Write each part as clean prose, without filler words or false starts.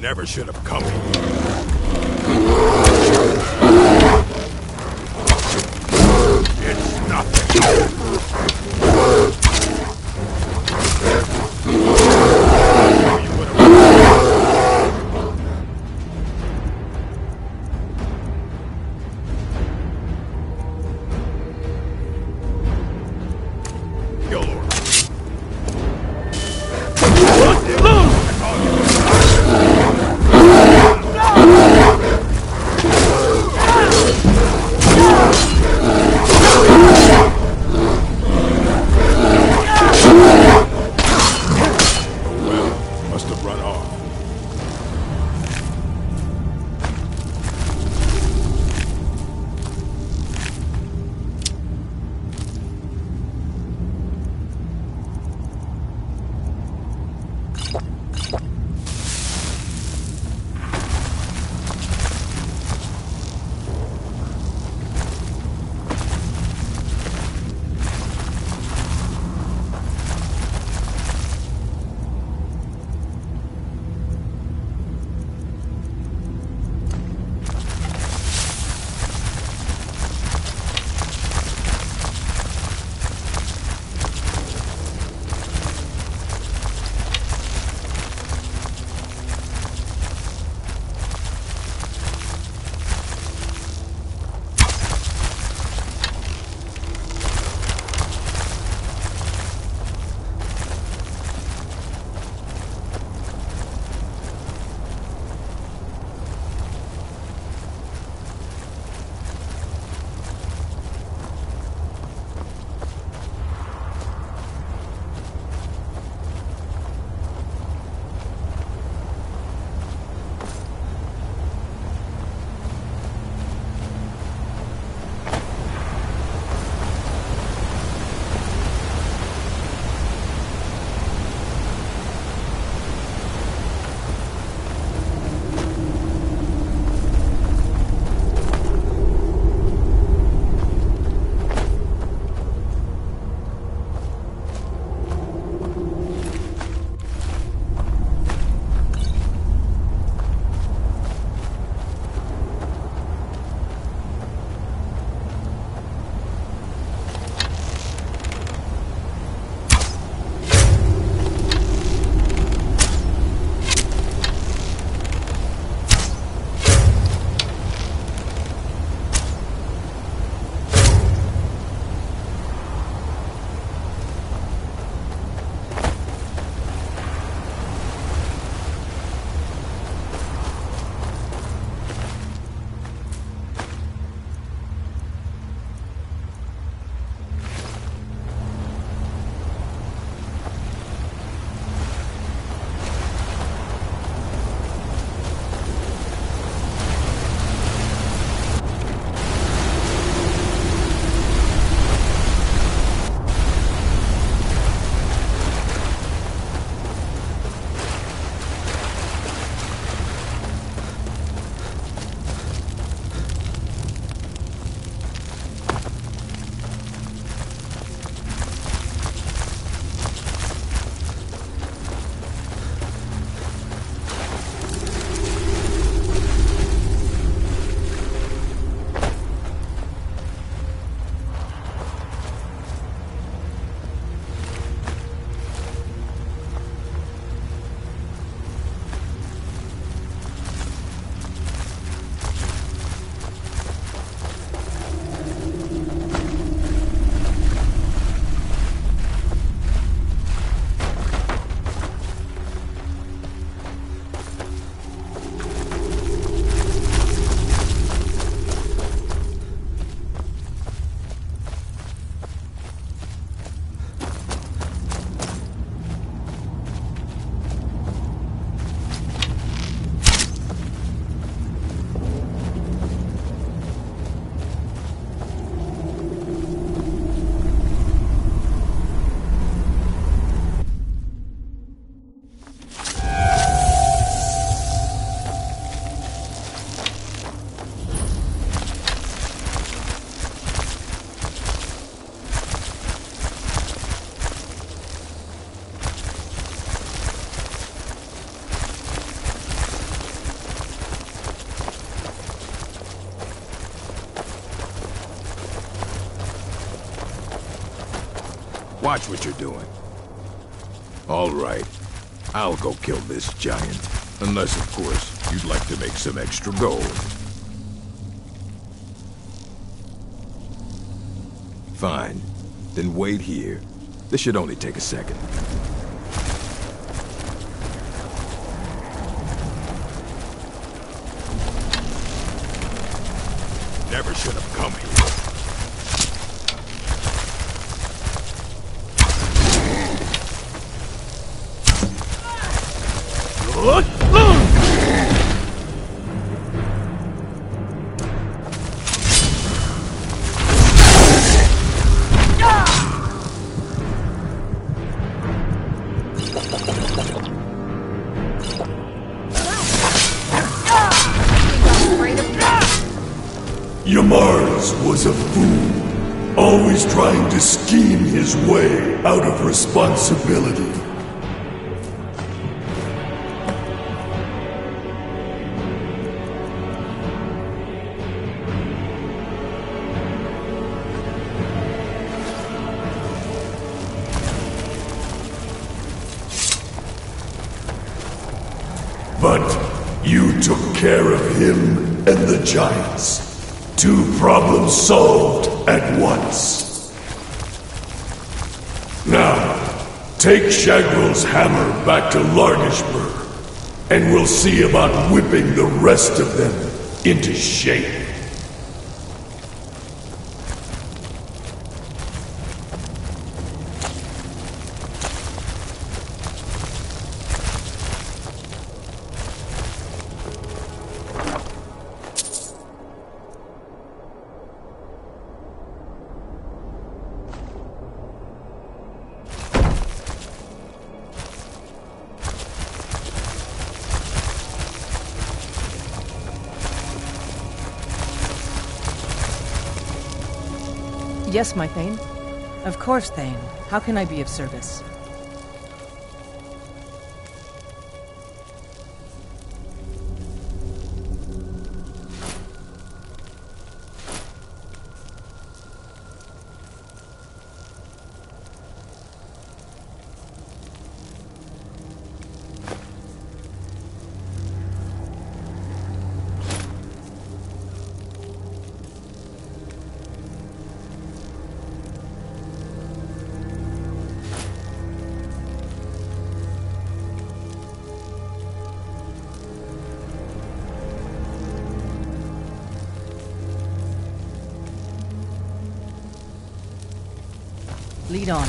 Never should have come here. It's nothing. Watch what you're doing. All right. I'll go kill this giant. Unless, of course, you'd like to make some extra gold. Fine. Then wait here. This should only take a second. Never should have come here. Mars was a fool, always trying to scheme his way out of responsibility. But you took care of him and the giants. 2 problems solved at once. Now, take Shagrel's hammer back to Largishburg, and we'll see about whipping the rest of them into shape. Yes, my Thane. Of course, Thane. How can I be of service? Lead on.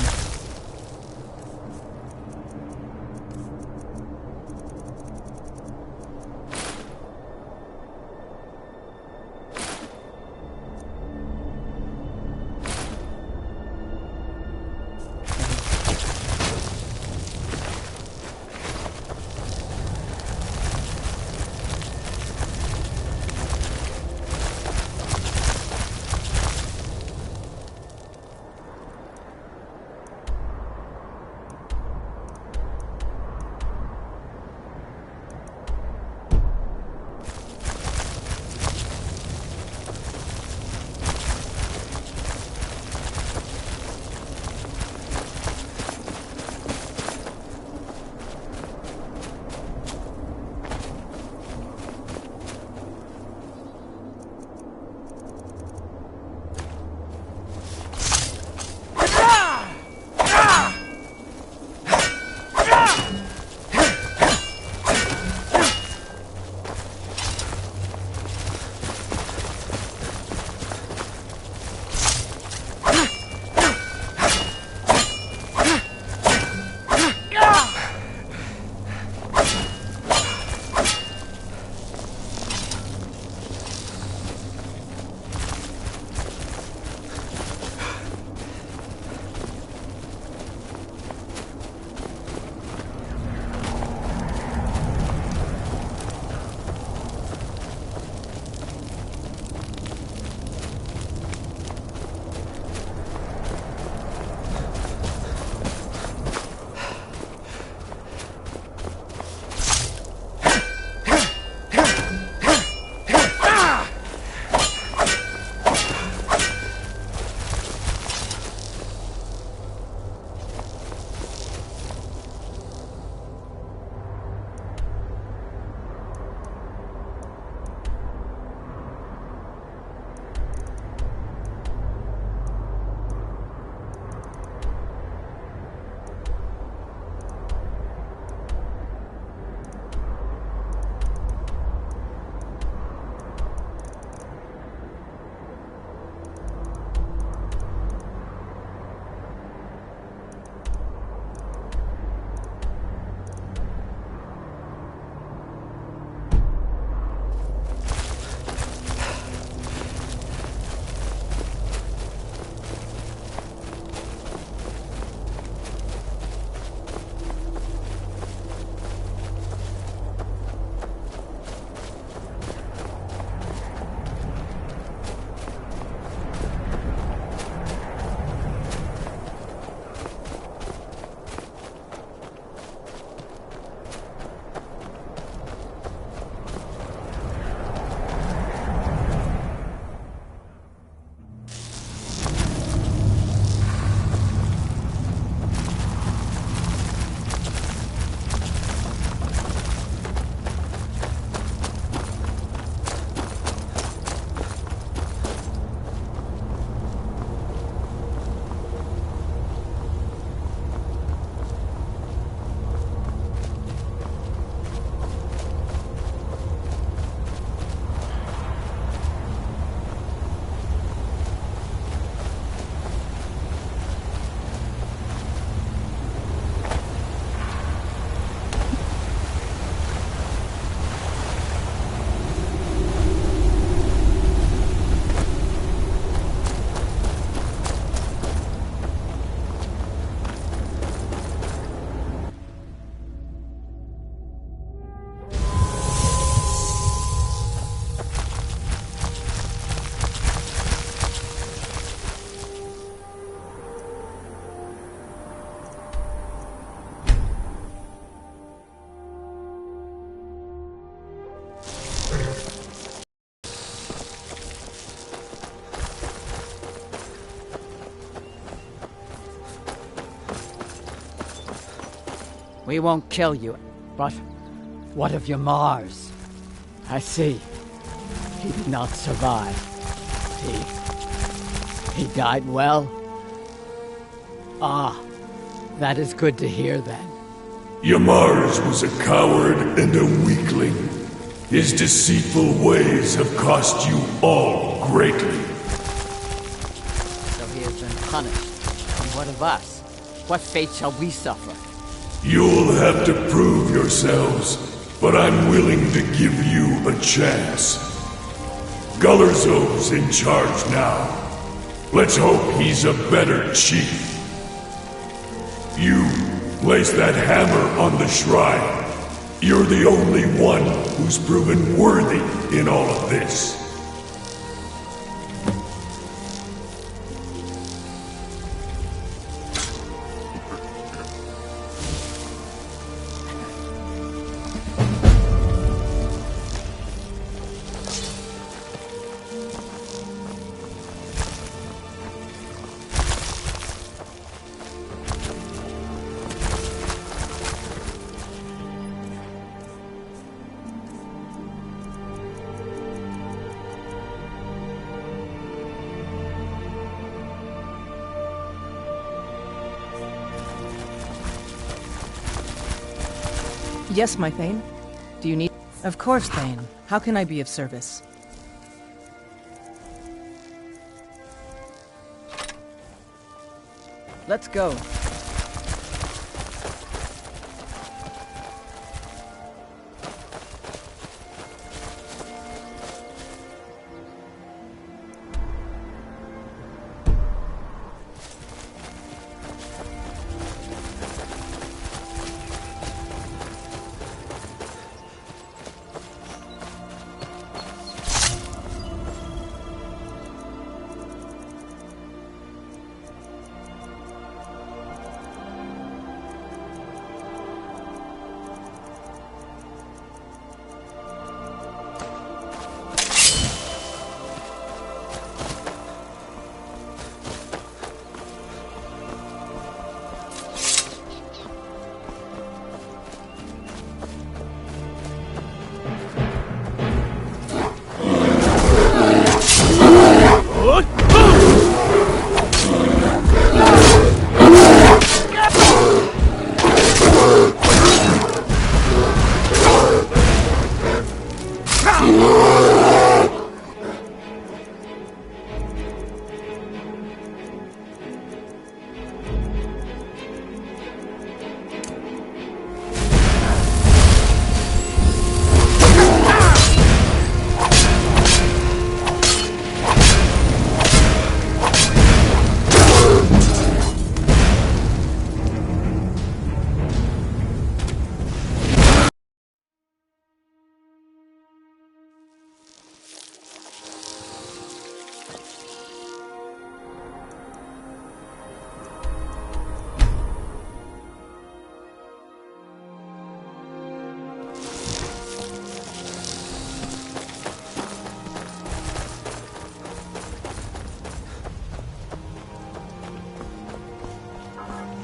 We won't kill you, but what of your Mars? I see. He did not survive. He died well? Ah, that is good to hear then. Yamars was a coward and a weakling. His deceitful ways have cost you all greatly. So he has been punished. And what of us? What fate shall we suffer? You'll have to prove yourselves, but I'm willing to give you a chance. Gullerzov's in charge now. Let's hope he's a better chief. You place that hammer on the shrine. You're the only one who's proven worthy in all of this. Yes, my Thane. Do you need... Of course, Thane. How can I be of service? Let's go.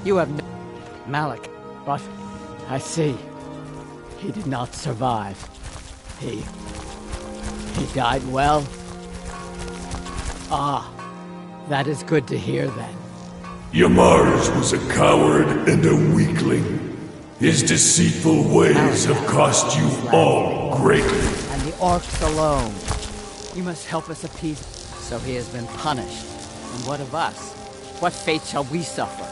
You have no... Malik, but I see. He did not survive. He died well? Ah, that is good to hear then. Yamars was a coward and a weakling. His deceitful ways have cost you all greatly. And the orcs alone. You must help us appease... So he has been punished. And what of us? What fate shall we suffer?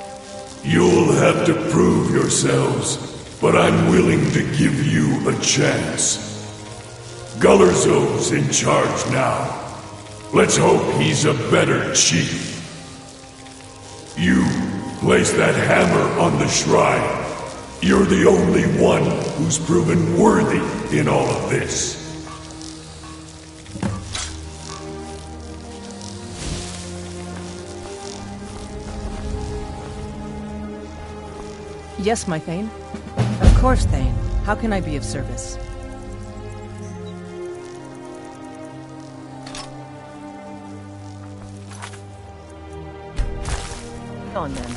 You'll have to prove yourselves, but I'm willing to give you a chance. Gullerzov's in charge now. Let's hope he's a better chief. You place that hammer on the shrine. You're the only one who's proven worthy in all of this. Yes, my Thane. Of course, Thane. How can I be of service? On then.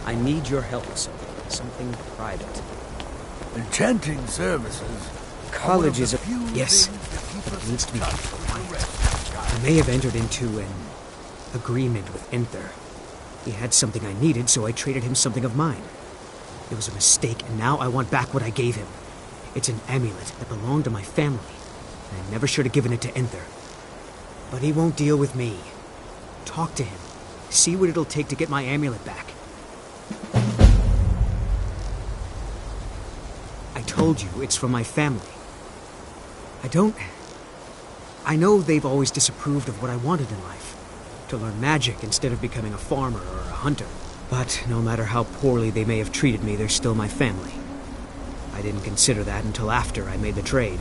I need your help with something private. Enchanting services. College is a... Yes, but it needs to be quiet. I may have entered into an agreement with Enther. He had something I needed, so I traded him something of mine. It was a mistake, and now I want back what I gave him. It's an amulet that belonged to my family, and I never should have given it to Enther. But he won't deal with me. Talk to him. See what it'll take to get my amulet back. I told you, it's from my family. I know they've always disapproved of what I wanted in life. To learn magic instead of becoming a farmer or a hunter. But no matter how poorly they may have treated me, they're still my family. I didn't consider that until after I made the trade.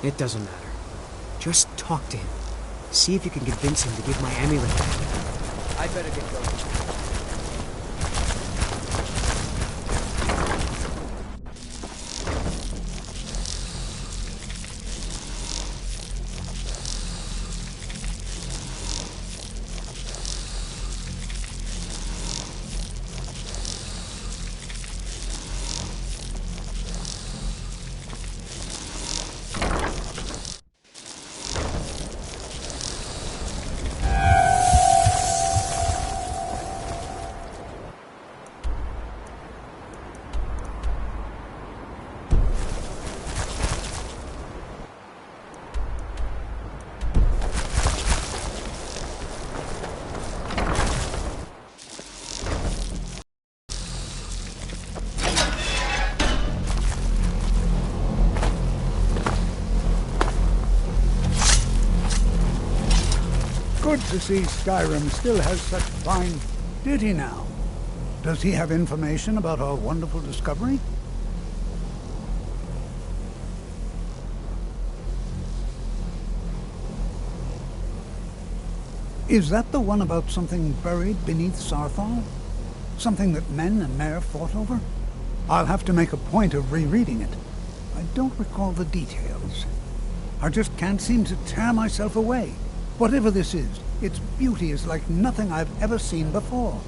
It doesn't matter. Just talk to him. See if you can convince him to give my amulet back. I better get going. Good to see Skyrim still has such fine... Did he now? Does he have information about our wonderful discovery? Is that the one about something buried beneath Sarthal? Something that men and Mare fought over? I'll have to make a point of rereading it. I don't recall the details. I just can't seem to tear myself away. Whatever this is, its beauty is like nothing I've ever seen before.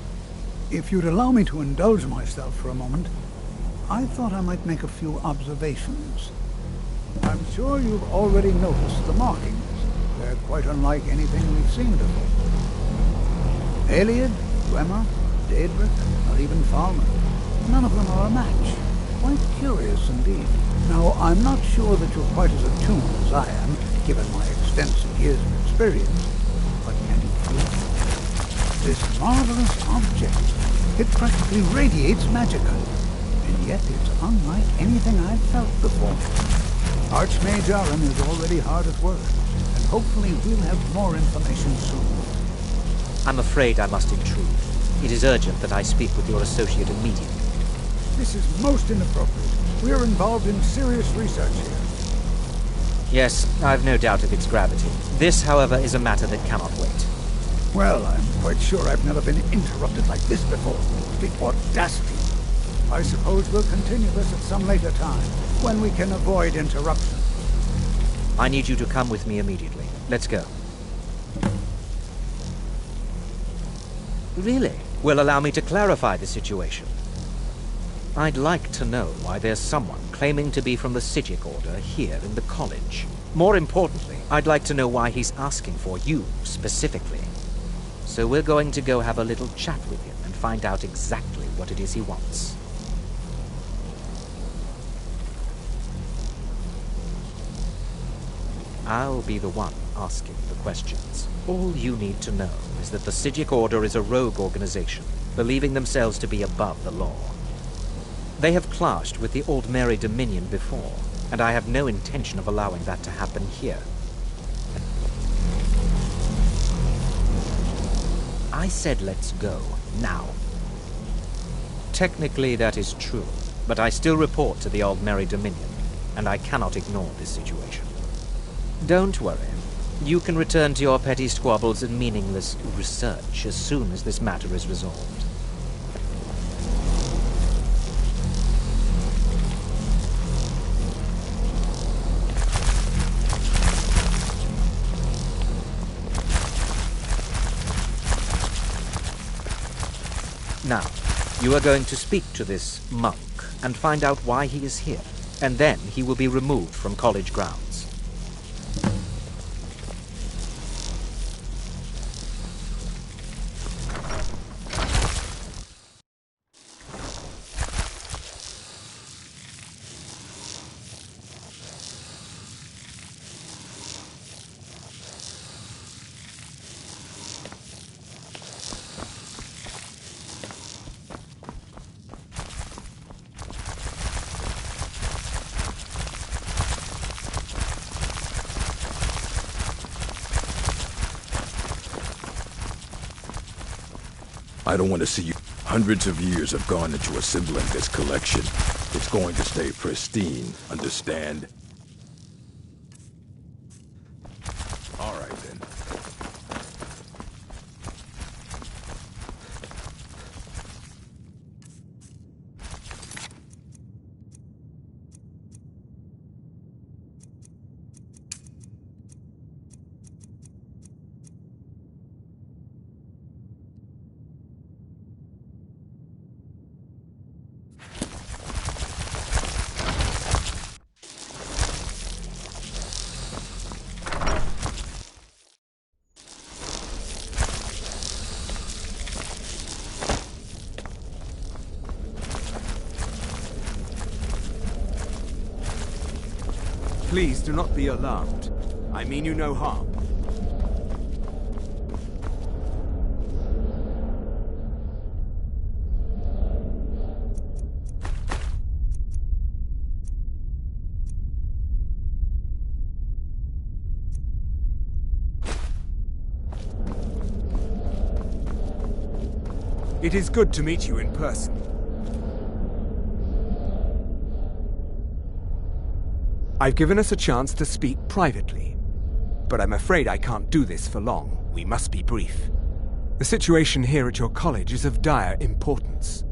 If you'd allow me to indulge myself for a moment, I thought I might make a few observations. I'm sure you've already noticed the markings. They're quite unlike anything we've seen before. Aliad, Dwemer, Daedric, or even Falmer. None of them are a match. Quite curious indeed. Now, I'm not sure that you're quite as attuned as I am, given my extensive years of experience, but can you feel it? This marvelous object, it practically radiates magicka, and yet it's unlike anything I've felt before. Archmage Aram is already hard at work, and hopefully we'll have more information soon. I'm afraid I must intrude. It is urgent that I speak with your associate immediately. This is most inappropriate. We're involved in serious research here. Yes, I've no doubt of its gravity. This, however, is a matter that cannot wait. Well, I'm quite sure I've never been interrupted like this before. The audacity. I suppose we'll continue this at some later time, when we can avoid interruption. I need you to come with me immediately. Let's go. Really? Well, allow me to clarify the situation. I'd like to know why there's someone claiming to be from the Frigid Order here in the college. More importantly, I'd like to know why he's asking for you, specifically. So we're going to go have a little chat with him and find out exactly what it is he wants. I'll be the one asking the questions. All you need to know is that the Frigid Order is a rogue organization, believing themselves to be above the law. They have clashed with the Old Mary Dominion before, and I have no intention of allowing that to happen here. I said let's go, now. Technically that is true, but I still report to the Old Mary Dominion, and I cannot ignore this situation. Don't worry. You can return to your petty squabbles and meaningless research as soon as this matter is resolved. Now, you are going to speak to this monk and find out why he is here, and then he will be removed from college grounds. I don't want to see you. Hundreds of years have gone into assembling this collection. It's going to stay pristine, understand? All right, then. Please do not be alarmed. I mean you no harm. It is good to meet you in person. I've given us a chance to speak privately, but I'm afraid I can't do this for long. We must be brief. The situation here at your college is of dire importance,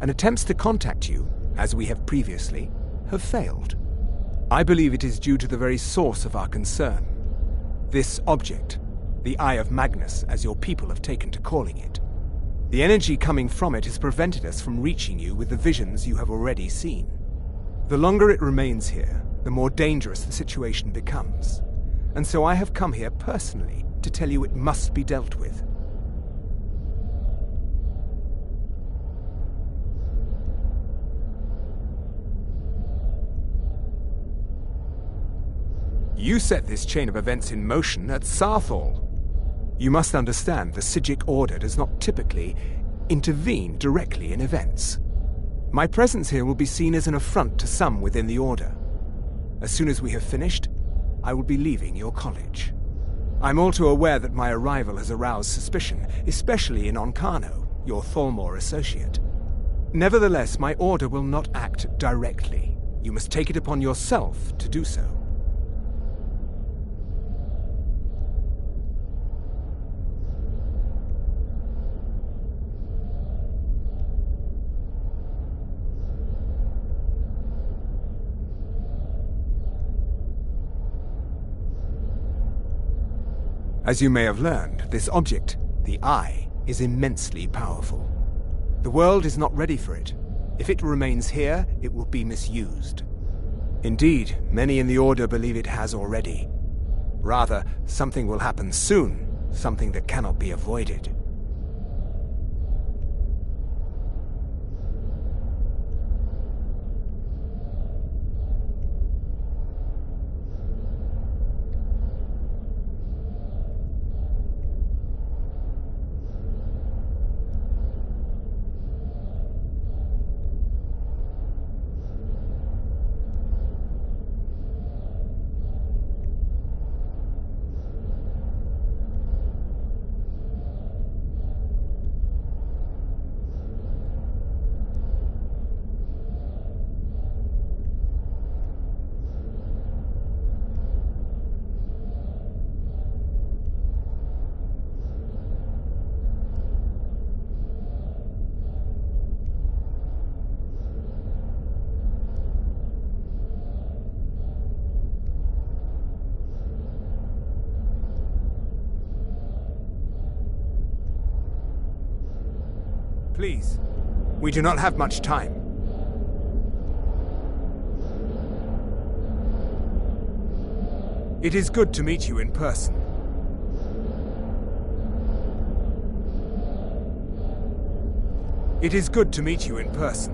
and attempts to contact you, as we have previously, have failed. I believe it is due to the very source of our concern. This object, the Eye of Magnus, as your people have taken to calling it. The energy coming from it has prevented us from reaching you with the visions you have already seen. The longer it remains here, the more dangerous the situation becomes. And so I have come here personally to tell you it must be dealt with. You set this chain of events in motion at Sarthal. You must understand the Psijic Order does not typically intervene directly in events. My presence here will be seen as an affront to some within the Order. As soon as we have finished, I will be leaving your college. I'm all too aware that my arrival has aroused suspicion, especially in Onkano, your Thalmor associate. Nevertheless, my order will not act directly. You must take it upon yourself to do so. As you may have learned, this object, the Eye, is immensely powerful. The world is not ready for it. If it remains here, it will be misused. Indeed, many in the Order believe it has already. Rather, something will happen soon, something that cannot be avoided. Please. We do not have much time. It is good to meet you in person. It is good to meet you in person.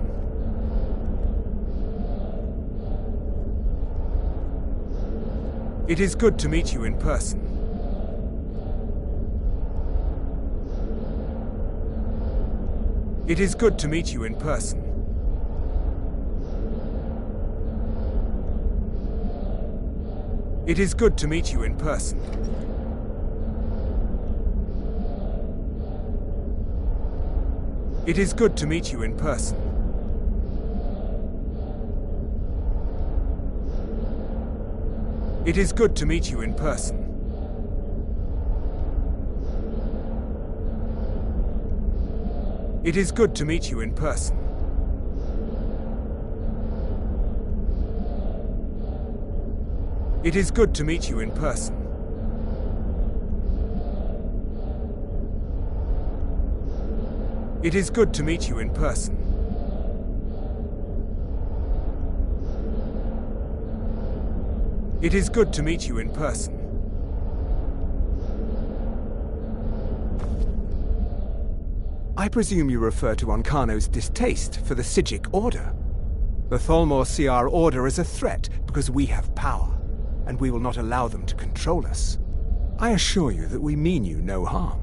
It is good to meet you in person. It is good to meet you in person. It is good to meet you in person. It is good to meet you in person. It is good to meet you in person. It is good to meet you in person. It is good to meet you in person. It is good to meet you in person. It is good to meet you in person. I presume you refer to Ancano's distaste for the Psijic Order. The Thalmor see our order as a threat because we have power, and we will not allow them to control us. I assure you that we mean you no harm.